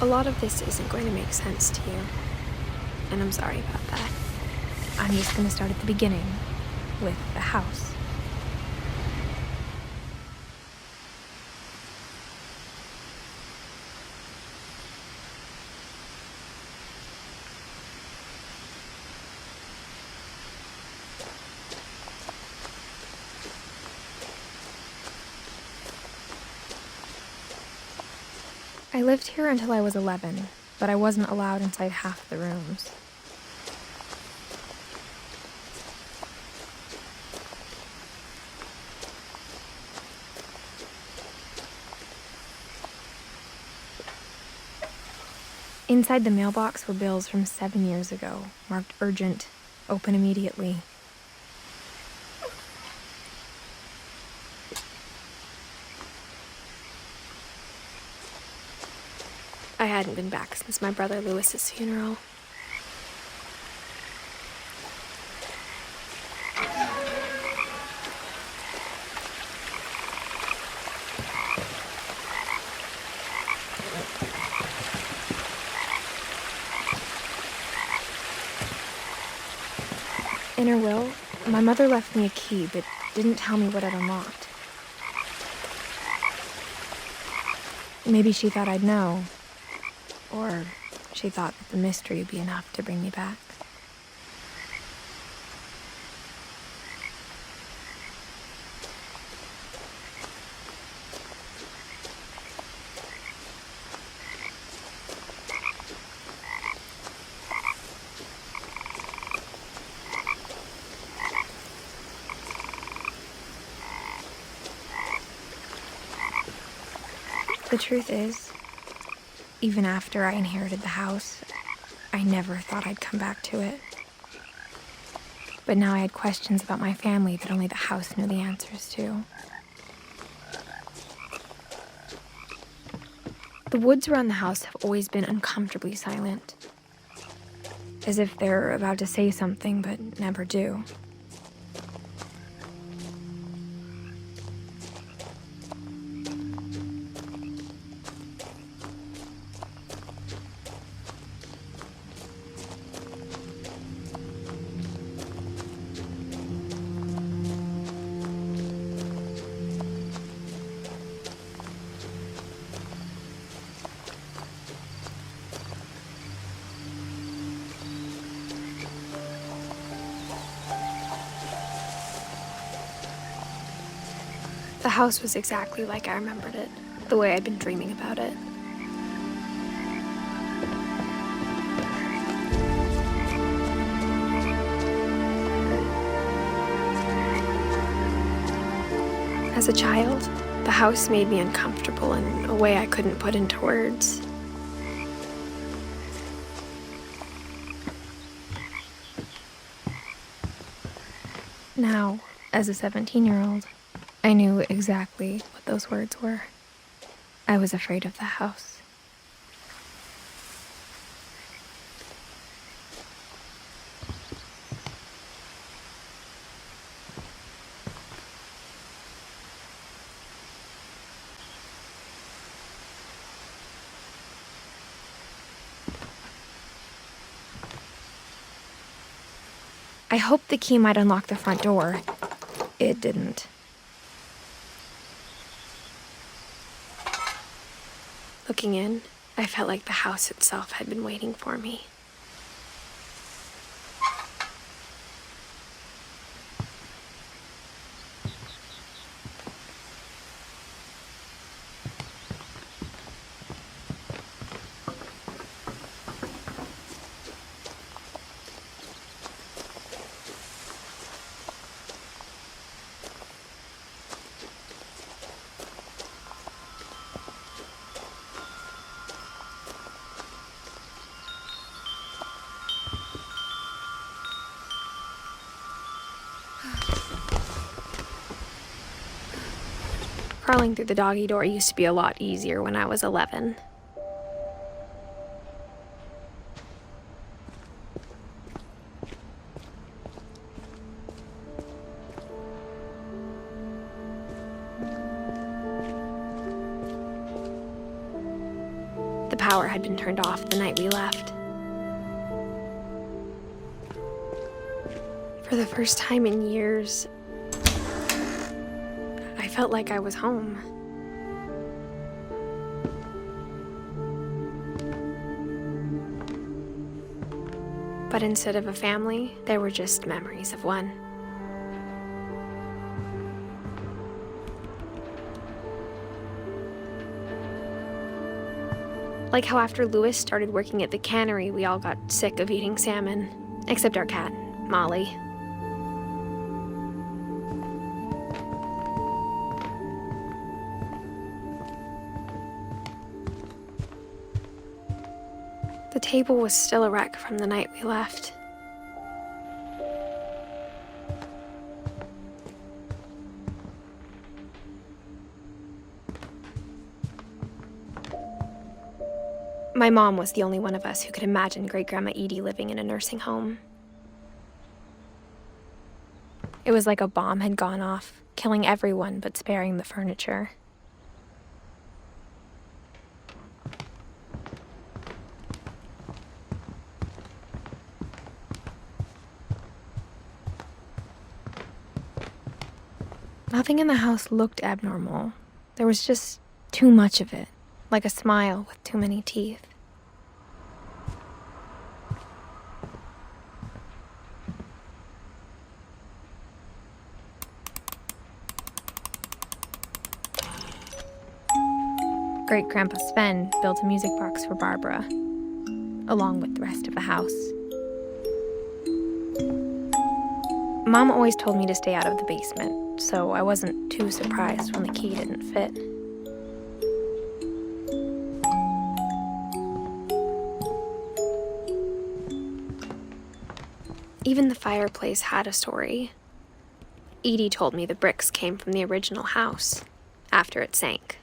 A lot of this isn't going to make sense to you, and I'm sorry about that. I'm just going to start at the beginning, with the house. I lived here until I was 11, but I wasn't allowed inside half the rooms. Inside the mailbox were bills from 7 years ago, marked urgent, open immediately. I hadn't been back since my brother Lewis's funeral. In her will, my mother left me a key, but didn't tell me what it unlocked. Maybe she thought I'd know. Or she thought that the mystery would be enough to bring me back. The truth is, even after I inherited the house, I never thought I'd come back to it. But now I had questions about my family that only the house knew the answers to. The woods around the house have always been uncomfortably silent, as if they're about to say something but never do. The house was exactly like I remembered it, the way I'd been dreaming about it. As a child, the house made me uncomfortable in a way I couldn't put into words. Now, as a 17-year-old, I knew exactly what those words were. I was afraid of the house. I hoped the key might unlock the front door. It didn't. Looking in, I felt like the house itself had been waiting for me. Crawling through the doggy door used to be a lot easier when I was 11. The power had been turned off the night we left. For the first time in years, I felt like I was home. But instead of a family, there were just memories of one. Like how after Louis started working at the cannery, we all got sick of eating salmon, except our cat, Molly. The table was still a wreck from the night we left. My mom was the only one of us who could imagine Great-Grandma Edie living in a nursing home. It was like a bomb had gone off, killing everyone but sparing the furniture. Nothing in the house looked abnormal. There was just too much of it, like a smile with too many teeth. Great-Grandpa Sven built a music box for Barbara, along with the rest of the house. Mom always told me to stay out of the basement, so I wasn't too surprised when the key didn't fit. Even the fireplace had a story. Edie told me the bricks came from the original house, after it sank.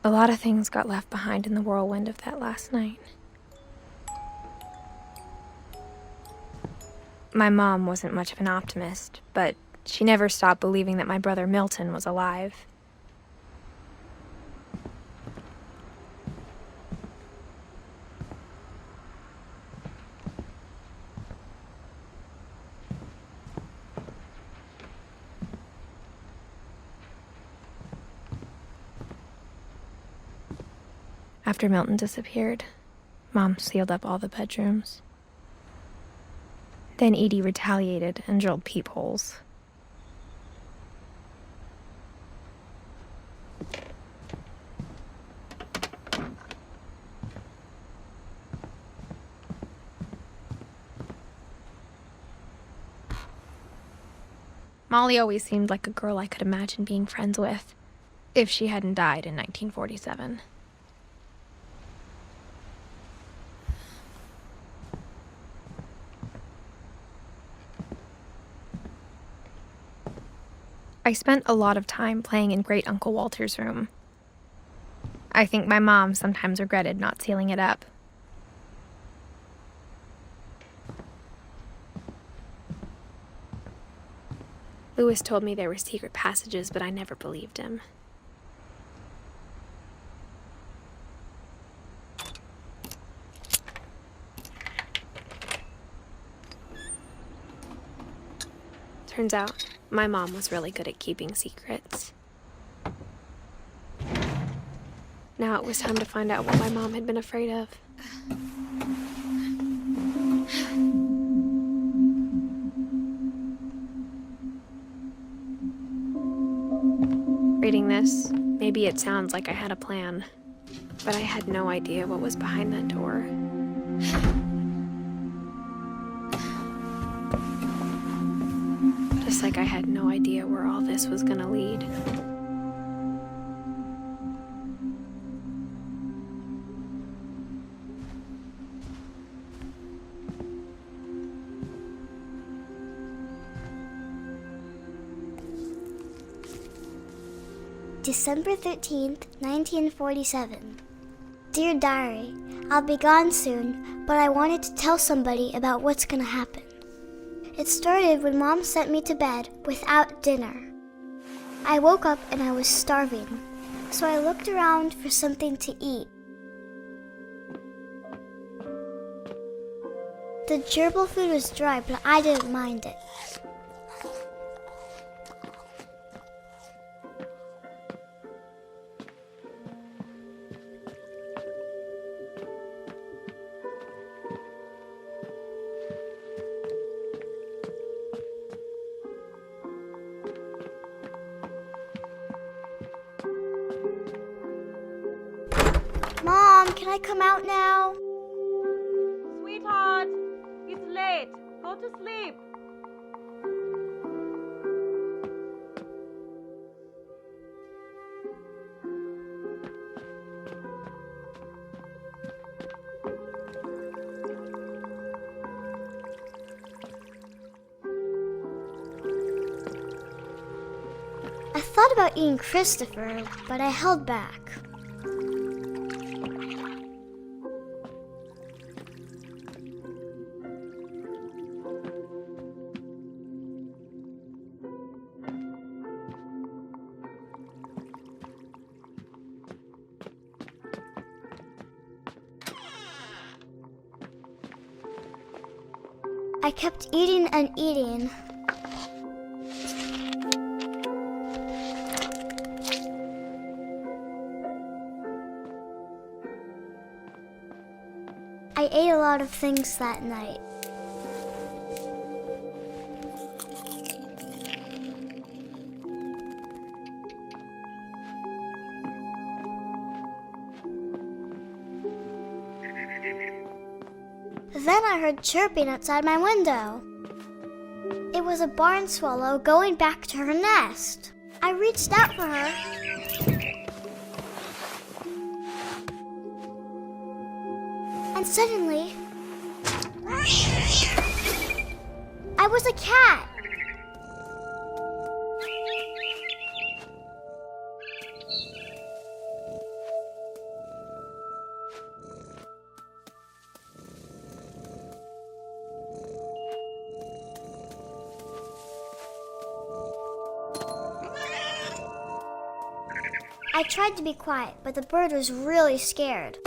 A lot of things got left behind in the whirlwind of that last night. My mom wasn't much of an optimist, but she never stopped believing that my brother Milton was alive. After Milton disappeared, Mom sealed up all the bedrooms. Then Edie retaliated and drilled peepholes. Molly always seemed like a girl I could imagine being friends with, if she hadn't died in 1947. I spent a lot of time playing in Great Uncle Walter's room. I think my mom sometimes regretted not sealing it up. Louis told me there were secret passages, but I never believed him. Turns out, my mom was really good at keeping secrets. Now it was time to find out what my mom had been afraid of. Reading this, maybe it sounds like I had a plan. But I had no idea what was behind that door. Just like I had no idea where all this was gonna lead. December 13th, 1947. Dear Diary, I'll be gone soon, but I wanted to tell somebody about what's gonna happen. It started when Mom sent me to bed without dinner. I woke up and I was starving, so I looked around for something to eat. The gerbil food was dry, but I didn't mind it. Mom, can I come out now? Sweetheart, it's late. Go to sleep. I thought about eating Christopher, but I held back. I kept eating and eating. I ate a lot of things that night. Then I heard chirping outside my window. It was a barn swallow going back to her nest. I reached out for her. And suddenly, I was a cat. I tried to be quiet, but the bird was really scared.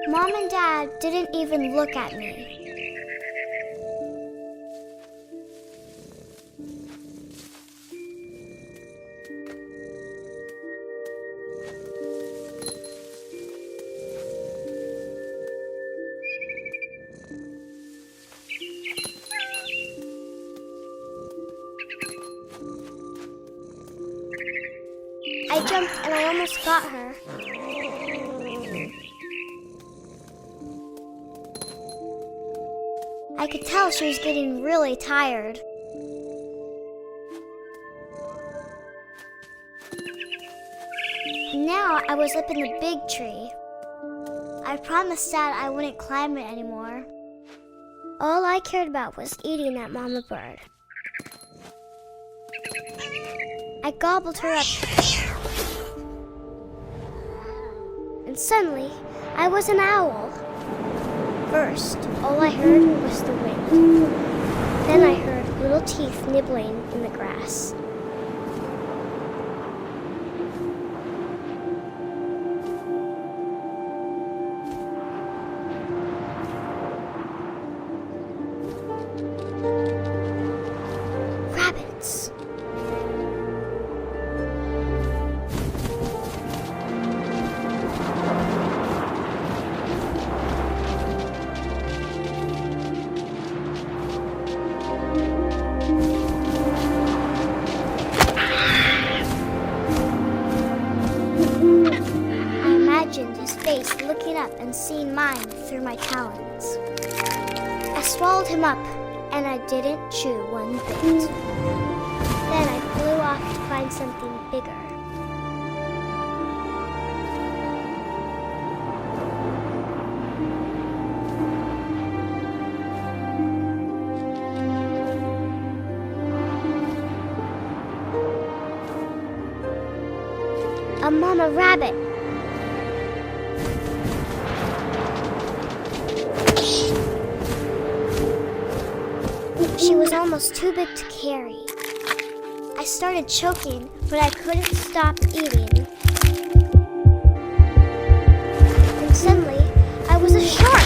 Mom and Dad didn't even look at me. I jumped and I almost got her. I could tell she was getting really tired. Now I was up in the big tree. I promised Dad I wouldn't climb it anymore. All I cared about was eating that mama bird. I gobbled her up. And suddenly, I was an owl. First, all I heard was the wind. Then I heard little teeth nibbling in the grass. Rabbits. seen mine through my talons. I swallowed him up, and I didn't chew one bit. Then I flew off to find something bigger. A mama rabbit. She was almost too big to carry. I started choking, but I couldn't stop eating. And suddenly, I was a shark.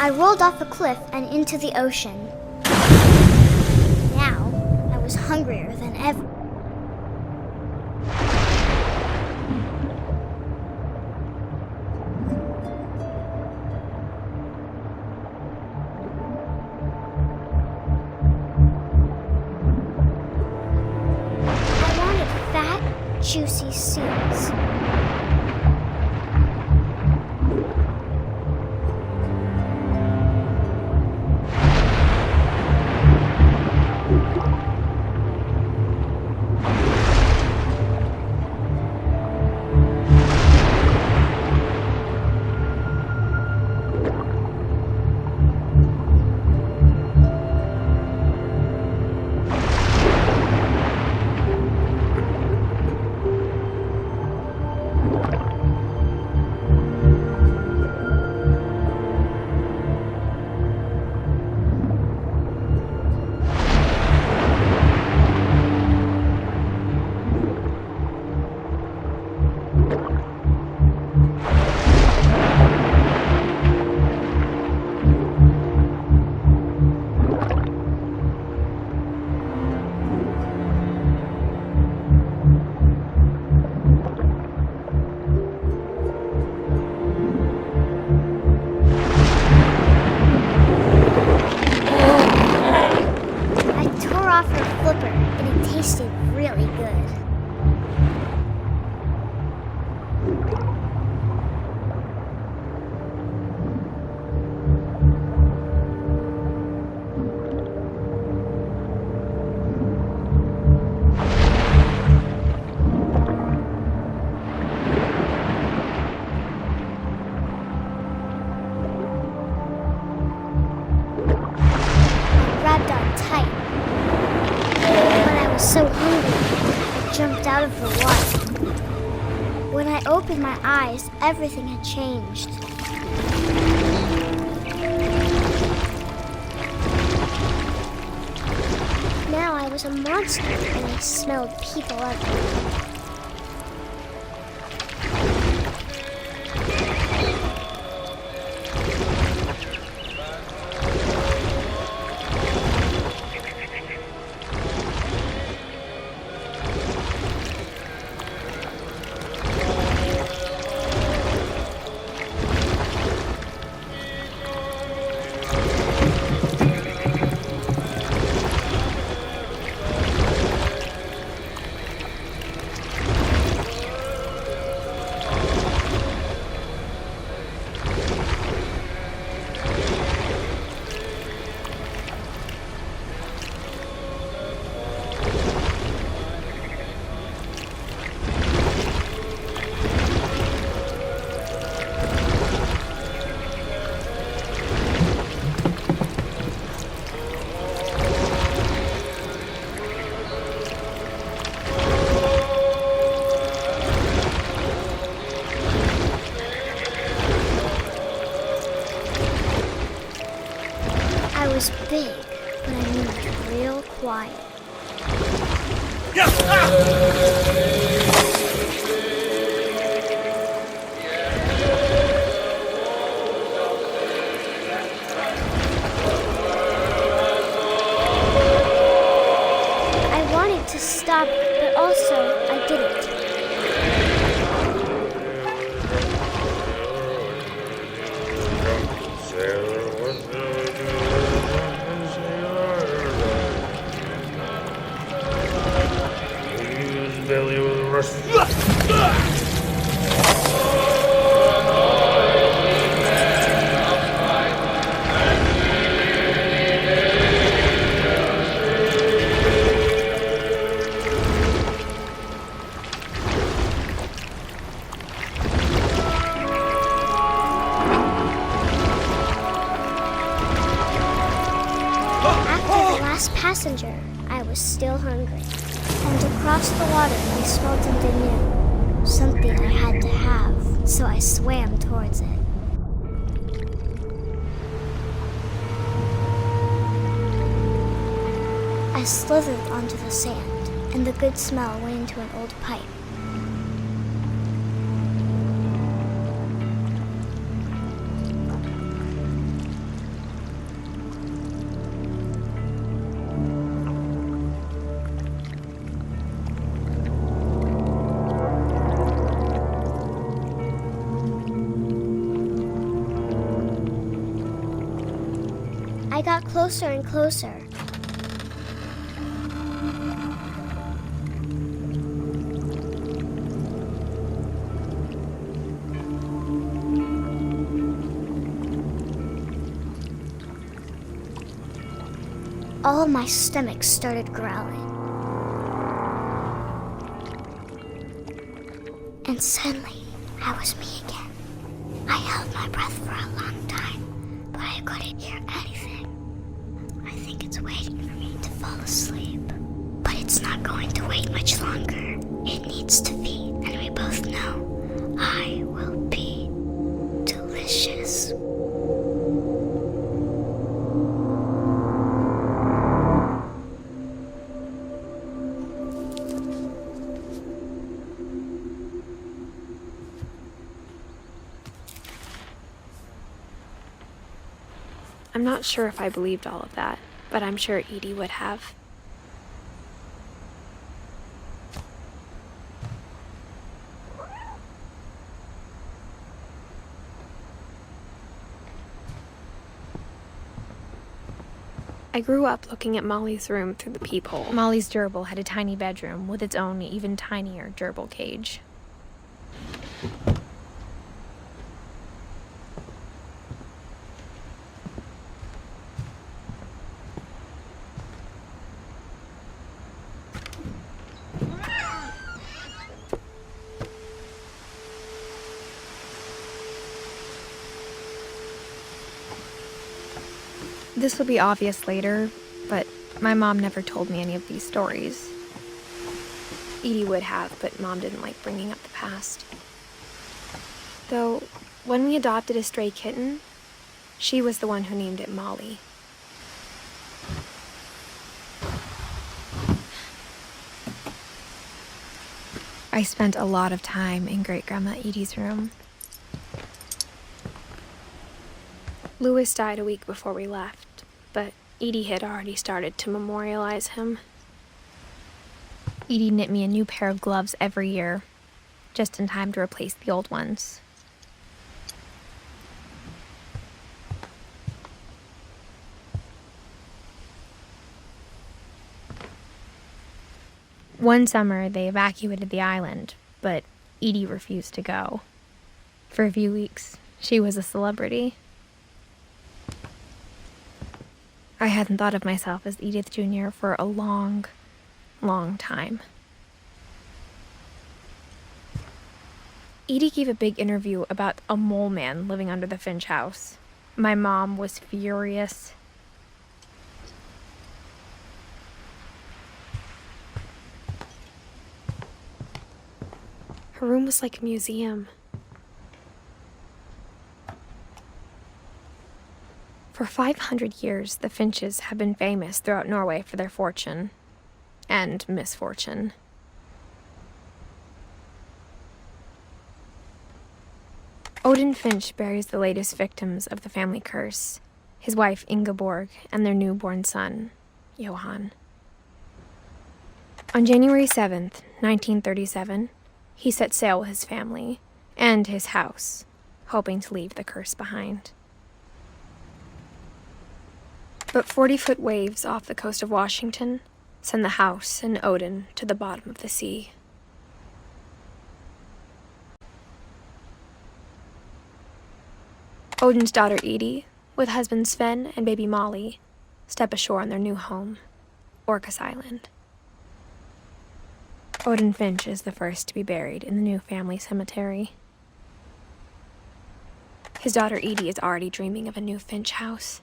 I rolled off a cliff and into the ocean. Now, I was hungrier than ever. I wanted fat, juicy seeds. Tasted really good. Grabbed on tight. So hungry, I jumped out of the water. When I opened my eyes, everything had changed. Now I was a monster, and I smelled people everywhere. I was big, but I moved real quiet. I wanted to stop, but also I didn't. last passenger, I was still hungry. And across the water, I smelled something new. Something I had to have, so I swam towards it. I slithered onto the sand, and the good smell went into an old pipe. I got closer and closer. All of my stomach started growling. And suddenly, I was me again. I held my breath for a long time, but I couldn't hear anything. I think it's waiting for me to fall asleep. But it's not going to wait much longer. It needs to feed, and we both know I will be delicious. I'm not sure if I believed all of that, but I'm sure Edie would have. I grew up looking at Molly's room through the peephole. Molly's gerbil had a tiny bedroom with its own even tinier gerbil cage. This will be obvious later, but my mom never told me any of these stories. Edie would have, but Mom didn't like bringing up the past. Though, when we adopted a stray kitten, she was the one who named it Molly. I spent a lot of time in Great-Grandma Edie's room. Louis died a week before we left, but Edie had already started to memorialize him. Edie knit me a new pair of gloves every year, just in time to replace the old ones. One summer, they evacuated the island, but Edie refused to go. For a few weeks, she was a celebrity. I hadn't thought of myself as Edith Jr. for a long, long time. Edie gave a big interview about a mole man living under the Finch house. My mom was furious. Her room was like a museum. For 500 years, the Finches have been famous throughout Norway for their fortune and misfortune. Odin Finch buries the latest victims of the family curse, his wife Ingeborg and their newborn son, Johan. On January 7th, 1937, he set sail with his family and his house, hoping to leave the curse behind. But 40-foot waves off the coast of Washington send the house and Odin to the bottom of the sea. Odin's daughter Edie, with husband Sven and baby Molly, step ashore on their new home, Orcas Island. Odin Finch is the first to be buried in the new family cemetery. His daughter Edie is already dreaming of a new Finch house.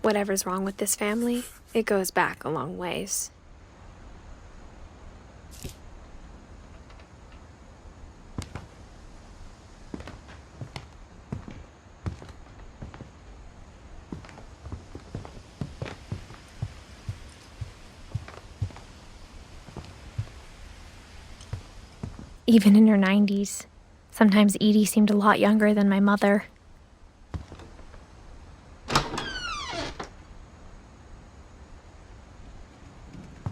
Whatever's wrong with this family, it goes back a long ways. Even in her 90s, sometimes Edie seemed a lot younger than my mother.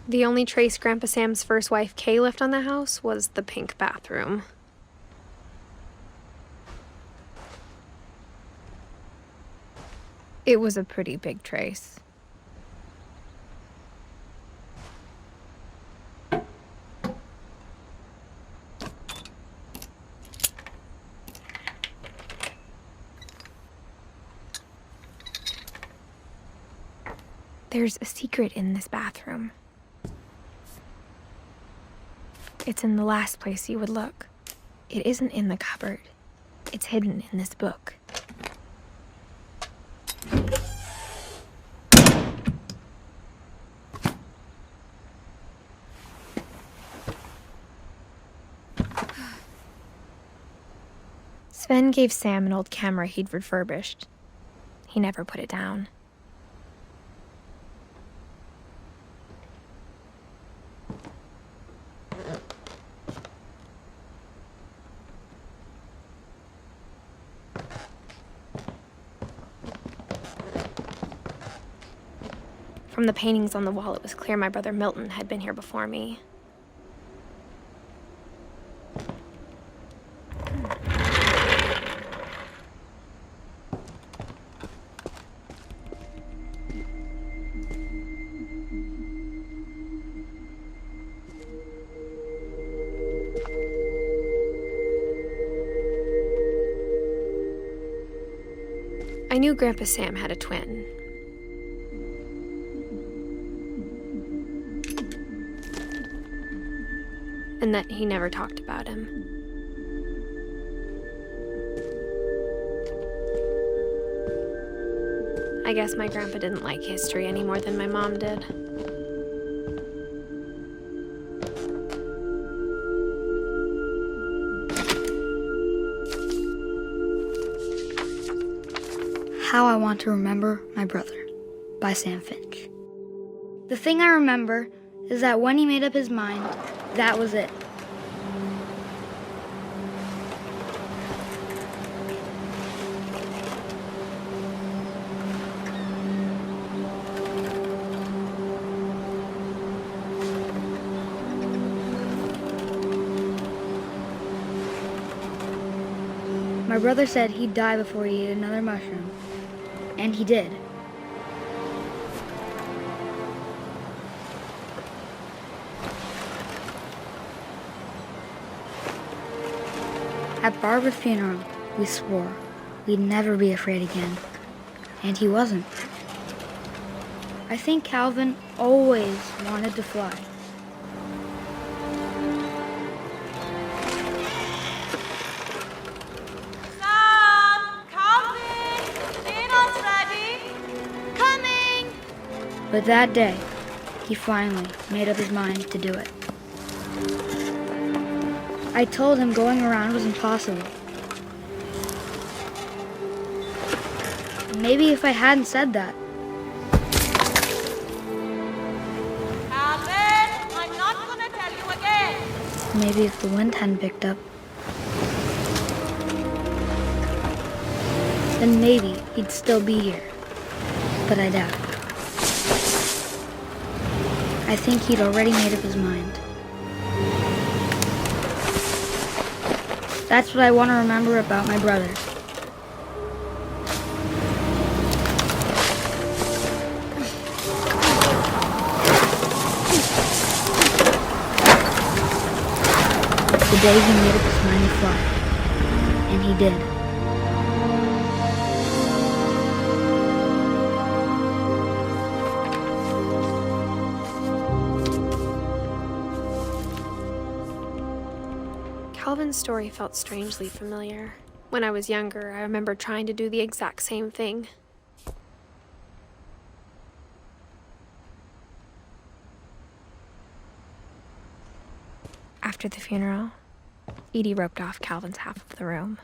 The only trace Grandpa Sam's first wife, Kay, left on the house was the pink bathroom. It was a pretty big trace. There's a secret in this bathroom. It's in the last place you would look. It isn't in the cupboard. It's hidden in this book. Sven gave Sam an old camera he'd refurbished. He never put it down. From the paintings on the wall, it was clear my brother Milton had been here before me. I knew Grandpa Sam had a twin. And that he never talked about him. I guess my grandpa didn't like history any more than my mom did. How I Want to Remember My Brother by Sam Finch. The thing I remember is that when he made up his mind, that was it. My brother said he'd die before he ate another mushroom, and he did. At Barbara's funeral, we swore we'd never be afraid again, and he wasn't. I think Calvin always wanted to fly. Sam! Calvin! Dinner's ready! Coming! But that day, he finally made up his mind to do it. I told him going around was impossible. Maybe if I hadn't said that, Calvin, I'm not gonna tell you again. maybe if the wind hadn't picked up, then maybe he'd still be here. But I doubt it. I think he'd already made up his mind. That's what I want to remember about my brother. The day he made up his mind to fly. And he did. Calvin's story felt strangely familiar. When I was younger, I remember trying to do the exact same thing. After the funeral, Edie roped off Calvin's half of the room.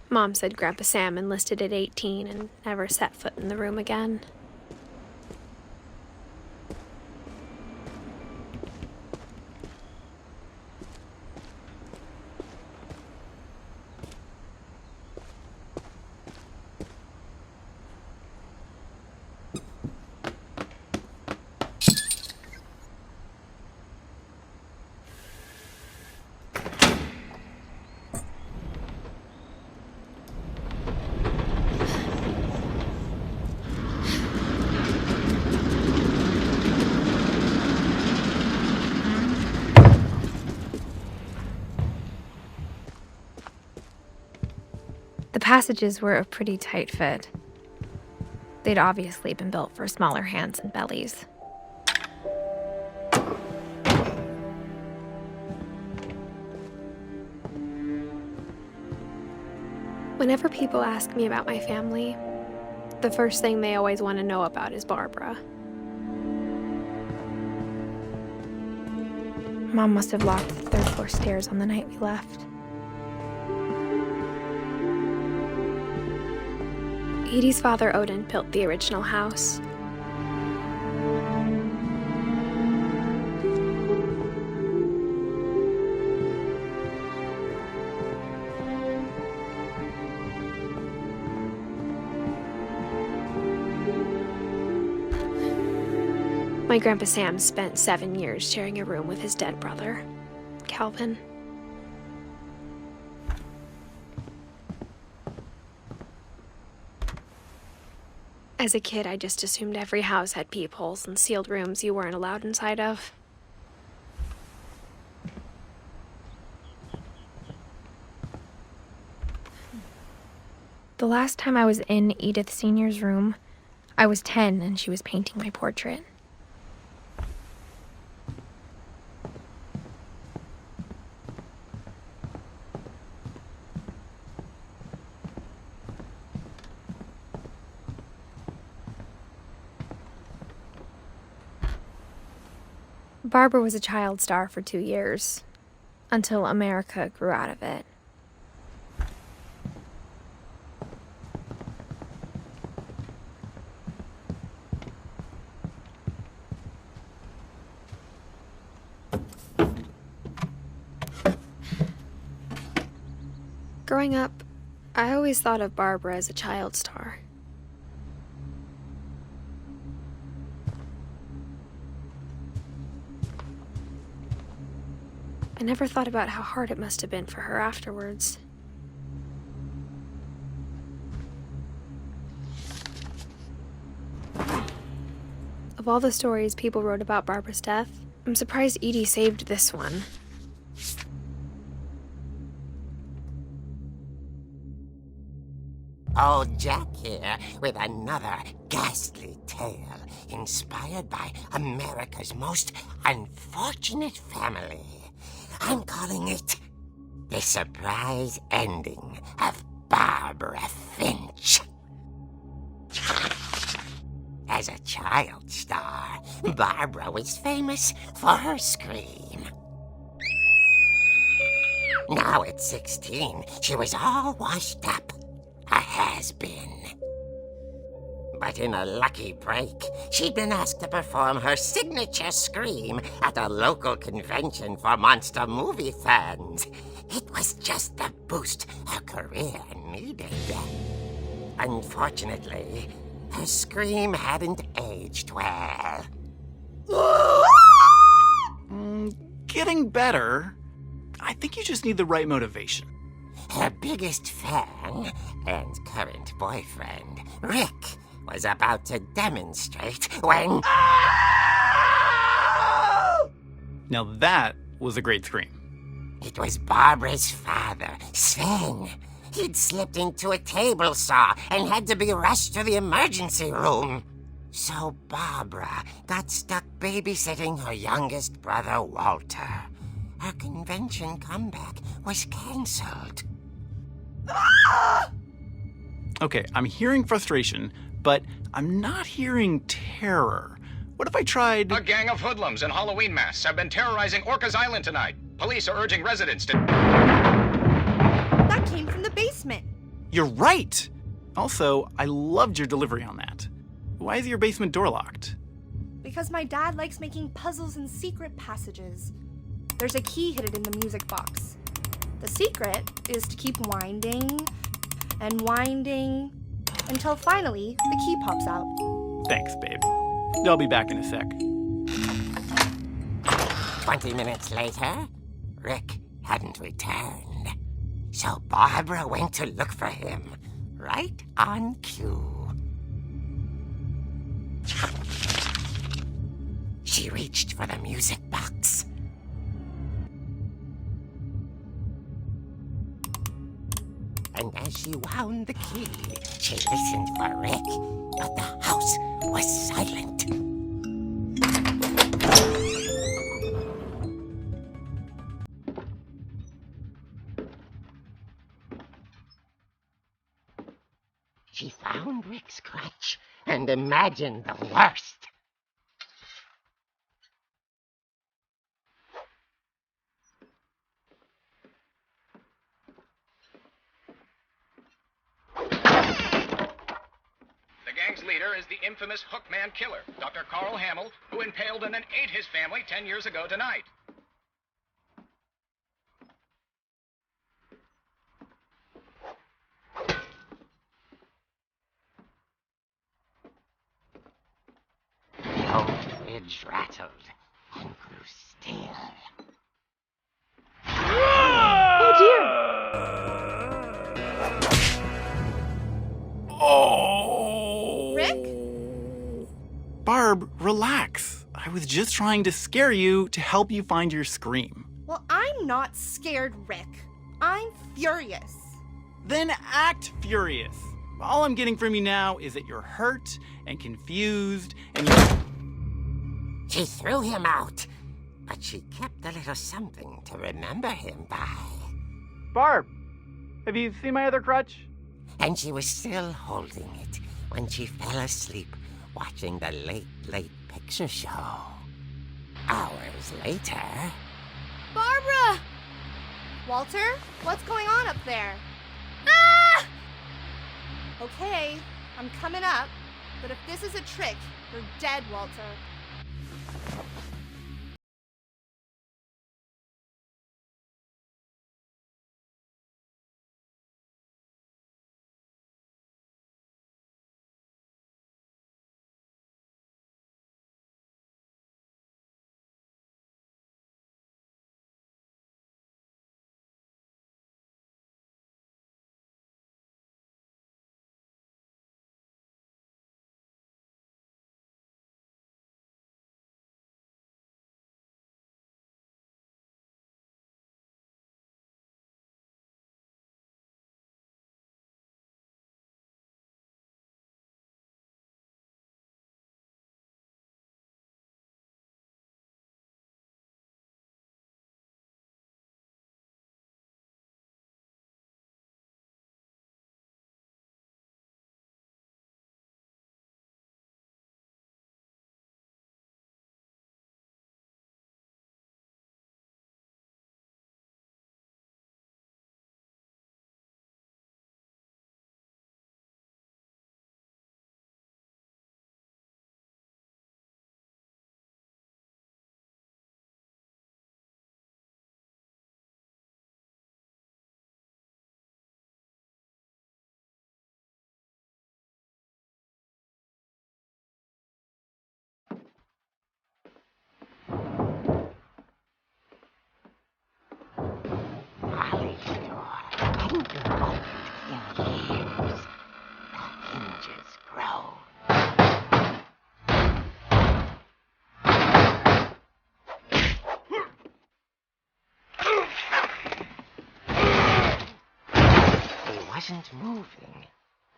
Mom said Grandpa Sam enlisted at 18 and never set foot in the room again. The passages were a pretty tight fit. They'd obviously been built for smaller hands and bellies. Whenever people ask me about my family, the first thing they always want to know about is Barbara. Mom must have locked the third floor stairs on the night we left. Edie's father, Odin, built the original house. My Grandpa Sam spent 7 years sharing a room with his dead brother, Calvin. As a kid, I just assumed every house had peepholes and sealed rooms you weren't allowed inside of. The last time I was in Edith Sr.'s room, I was 10 and she was painting my portrait. Barbara was a child star for 2 years, until America grew out of it. Growing up, I always thought of Barbara as a child star. I never thought about how hard it must have been for her afterwards. Of all the stories people wrote about Barbara's death, I'm surprised Edie saved this one. Old Jack here with another ghastly tale inspired by America's most unfortunate family. I'm calling it The Surprise Ending of Barbara Finch. As a child star, Barbara was famous for her scream. Now at 16, she was all washed up, a has-been. But in a lucky break, she'd been asked to perform her signature scream at a local convention for monster movie fans. It was just the boost her career needed. Unfortunately, her scream hadn't aged well. Getting better. I think you just need the right motivation. Her biggest fan and current boyfriend, Rick, was about to demonstrate when... Now that was a great scream. It was Barbara's father, Sven. He'd slipped into a table saw and had to be rushed to the emergency room. So Barbara got stuck babysitting her youngest brother, Walter. Her convention comeback was cancelled. Okay, I'm hearing frustration, but I'm not hearing terror. What if I tried... A gang of hoodlums in Halloween masks have been terrorizing Orcas Island tonight. Police are urging residents to... That came from the basement. You're right! Also, I loved your delivery on that. Why is your basement door locked? Because my dad likes making puzzles and secret passages. There's a key hidden in the music box. The secret is to keep winding and winding until finally the key pops out. Thanks, babe. I'll be back in a sec. 20 minutes later, Rick hadn't returned. So Barbara went to look for him, right on cue. She reached for the music box. And as she wound the key, she listened for Rick, but the house was silent. She found Rick's crutch and imagined the worst. The gang's leader is the infamous Hookman killer, Dr. Carl Hamill, who impaled and then ate his family 10 years ago tonight. The old fridge rattled and grew still. Oh! Rick? Barb, relax. I was just trying to scare you to help you find your scream. Well, I'm not scared, Rick. I'm furious. Then act furious. All I'm getting from you now is that you're hurt and confused and you... She threw him out, but she kept a little something to remember him by. Barb, have you seen my other crutch? And she was still holding it when she fell asleep watching the late picture show. Hours later... Barbara! Walter, what's going on up there? Ah! Okay, I'm coming up, but if this is a trick, you're dead, Walter. Molly's door hadn't been opened in years. The hinges groaned. He wasn't moving,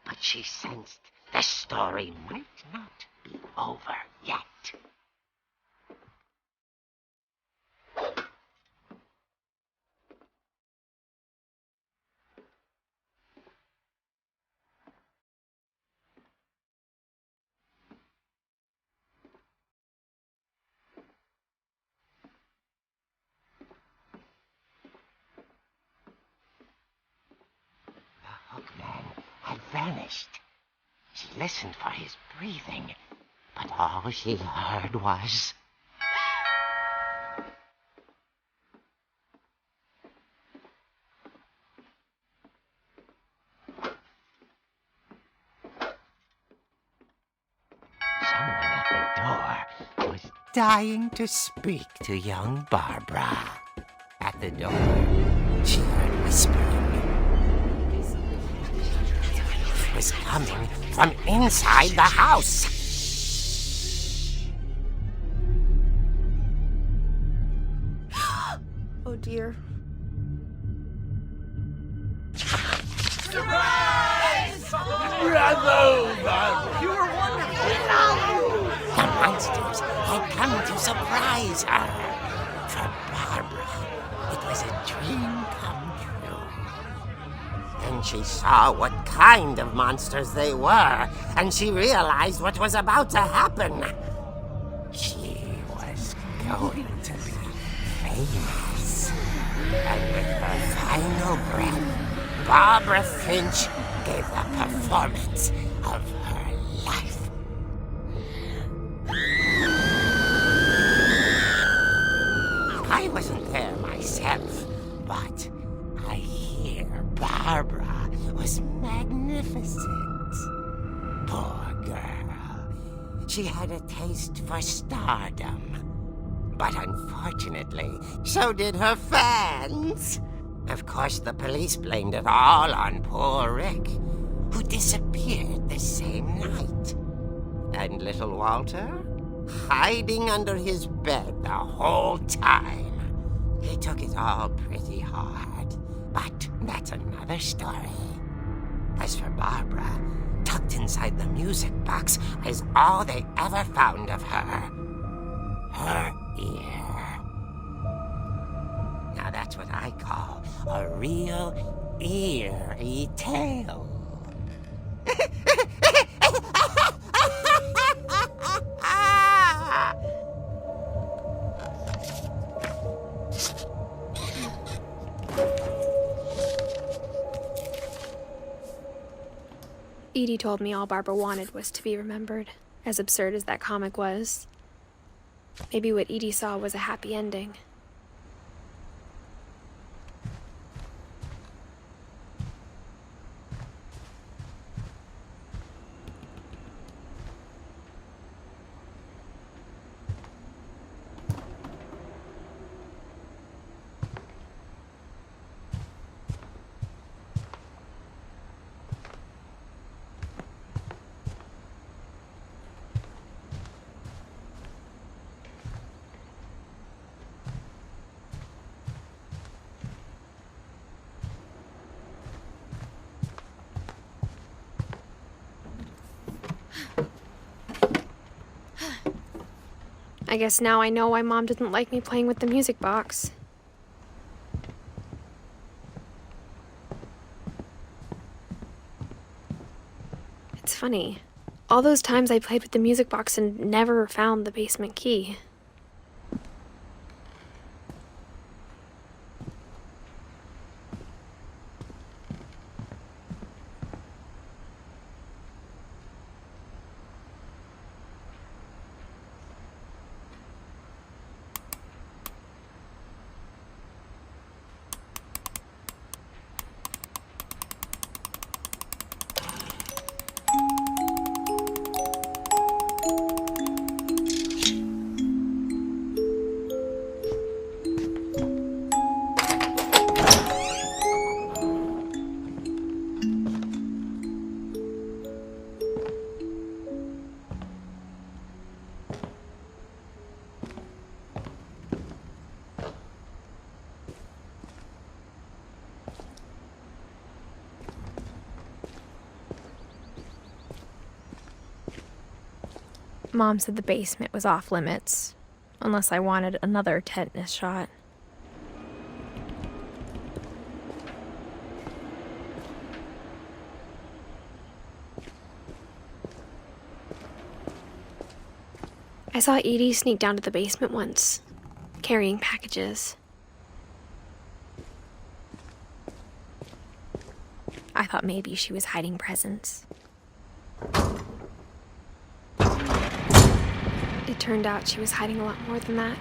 but she sensed the story might not be over yet. vanished. She listened for his breathing, but all she heard was... someone at the door was dying to speak to young Barbara. At the door, she heard whispering. It was coming from inside the house. Oh dear. The monsters had come to surprise her. For Barbara, it was a dream come true. Then she saw what kind of monsters they were, and she realized what was about to happen. She was going to be famous. And with her final breath, Barbara Finch gave the performance of her life. I wasn't there myself, but I hear Barbara was magnificent. Poor girl. She had a taste for stardom. But unfortunately, so did her fans. Of course, the police blamed it all on poor Rick, who disappeared the same night. And little Walter? Hiding under his bed the whole time. He took it all pretty hard, but that's another story. As for Barbara, tucked inside the music box is all they ever found of her. Her ear. Now that's what I call a real eerie tale. Edie told me all Barbara wanted was to be remembered, as absurd as that comic was. Maybe what Edie saw was a happy ending. I guess now I know why Mom didn't like me playing with the music box. It's funny. All those times I played with the music box and never found the basement key. Mom said the basement was off limits, unless I wanted another tetanus shot. I saw Edie sneak down to the basement once, carrying packages. I thought maybe she was hiding presents. It turned out she was hiding a lot more than that.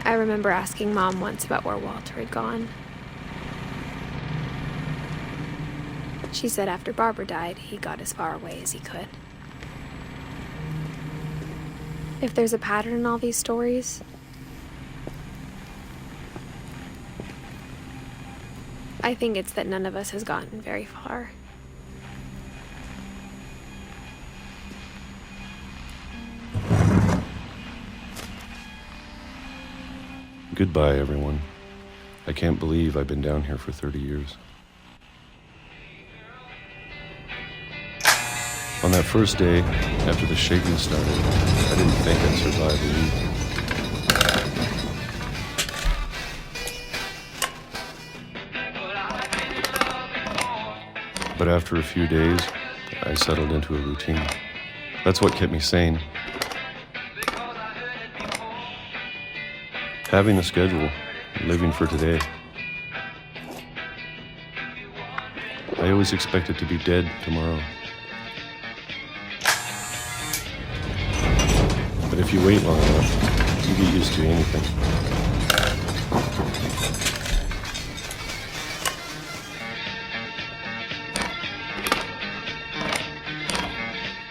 I remember asking Mom once about where Walter had gone. She said after Barbara died, he got as far away as he could. If there's a pattern in all these stories, I think it's that none of us has gotten very far. Goodbye, everyone. I can't believe I've been down here for 30 years. On that first day, after the shaking started, I didn't think I'd survive a week. But after a few days, I settled into a routine. That's what kept me sane. Having a schedule, living for today. I always expected to be dead tomorrow. But if you wait long enough, you get used to anything.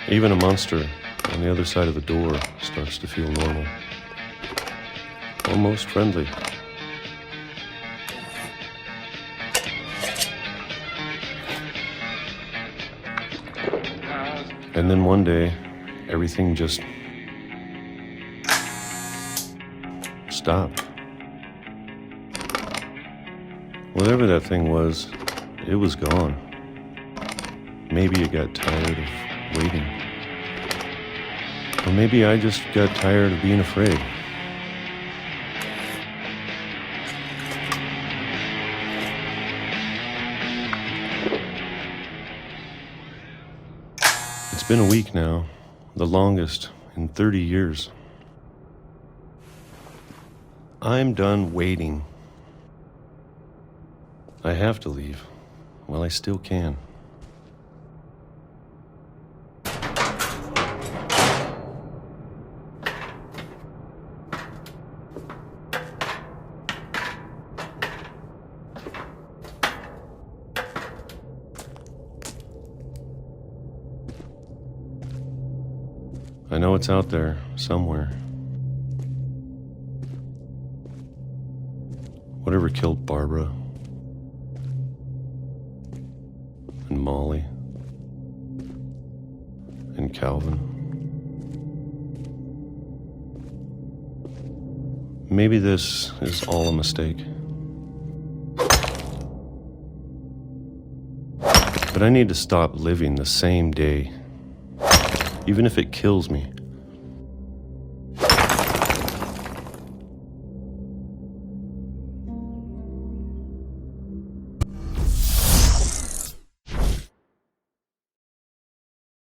Even a monster on the other side of the door starts to feel normal. Almost friendly. And then one day, everything just stopped. Whatever that thing was, it was gone. Maybe it got tired of waiting. Or maybe I just got tired of being afraid. It's been a week now, the longest in 30 years. I'm done waiting. I have to leave while I still can. I know it's out there somewhere. Whatever killed Barbara and Molly and Calvin. Maybe this is all a mistake. But I need to stop living the same day. Even if it kills me.